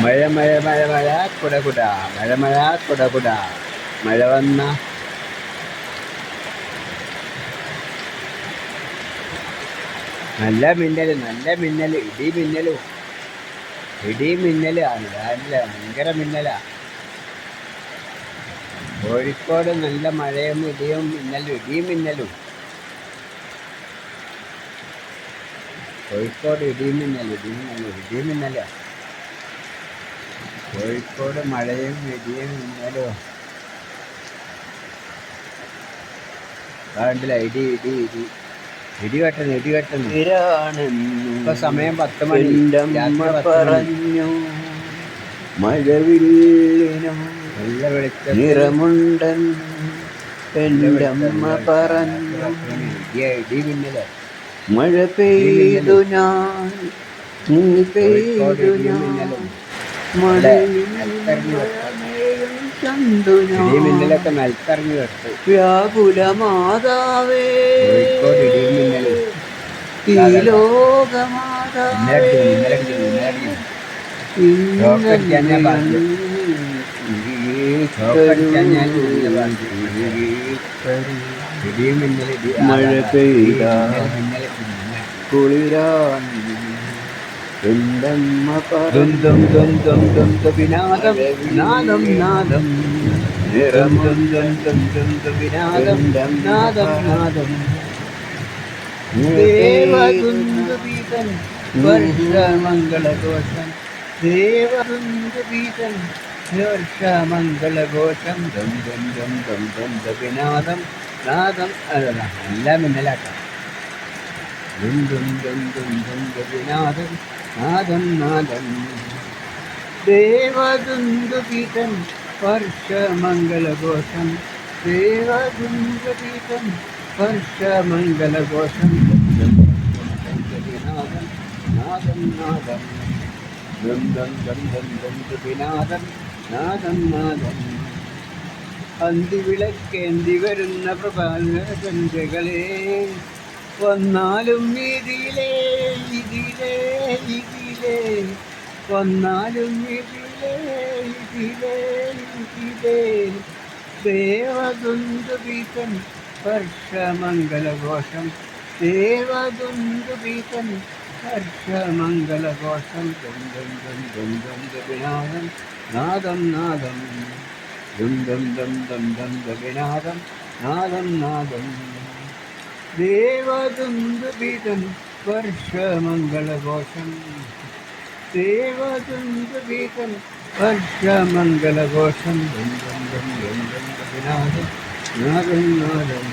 മഴ മഴ മഴ മഴ കുട കുട മഴ മഴ കുട കുട മഴ വന്ന നല്ല മിന്നൽ ഇടി മിന്നലാണ് രാവിലെ ഭയങ്കര മിന്നലാ. കോഴിക്കോട് നല്ല മഴയും ഇടിയും മിന്നലും കോഴിക്കോട് ഇടിമിന്നലാ. കോഴിക്കോട് മഴയും ഇടിയും മിന്നലും കണ്ടില്ല. ഇടി വെട്ടുന്നു. ഇപ്പൊ സമയം 10 മണി. പറഞ്ഞു മഴവില്ലിനും നിറമുണ്ടൻ എൻ്റെ അമ്മ പറഞ്ഞു. ഇടി മിന്നല് മഴ പെയ്തു ഞാൻ പെയ്തു ഞാൻ മിന്നലൊക്കെ നിലത്തിറങ്ങി വെട്ടു. വ്യാകുല മാതാവേ ഈ ലോകമാതാവേ മഴ പെയ്ത കുളിരാൻ എന്തമ്മ നാദം നാദം നാദം നിറം നാദം ദേവദുന്ദുബീതൻ വർഷമംഗളഘോഷം ദേവദുന്ദുബീതൻ വർഷമംഗളഘോഷം ദം ദം ദം ദം ദം ദപിനാദം നാദം. നല്ല മിന്നലാട്ടം. ദം ദം ദം ദം ദം ദപിനാദം നാദം നാദം ദേവദുന്ദുബീതൻ വർഷമംഗളഘോഷം ദേവദുന്ദുബീതൻ വർഷമംഗളഘോഷം നാദം നാദം ദം ദം ദം ദം ദം ദപിനാദം നാദം നാദം. അന്തിവിളക്കേന്തി വരുന്ന പ്രഭാതചന്ദ്രകളെ വന്നാലും ഇതിലേ വന്നാലും ഇതിലേ ദേവദുന്ദുബീതൻ വർഷമംഗളഘോഷം ദേവദുന്ദുബീതൻ വർഷമംഗളഘോഷം ദം ദം ദം ദം ദം ദപിനാദം നാദം നാദം ദം ദം ദം ദം ദം ദപിനാദം നാദം നാദം ദേവദുന്ദുബീതൻ വർഷമംഗളഘോഷം ദേവദുന്ദുബീതൻ വർഷമംഗളഘോഷം ദം ദം ദം ദം ദം ദപിനാദം നാദം നാദം.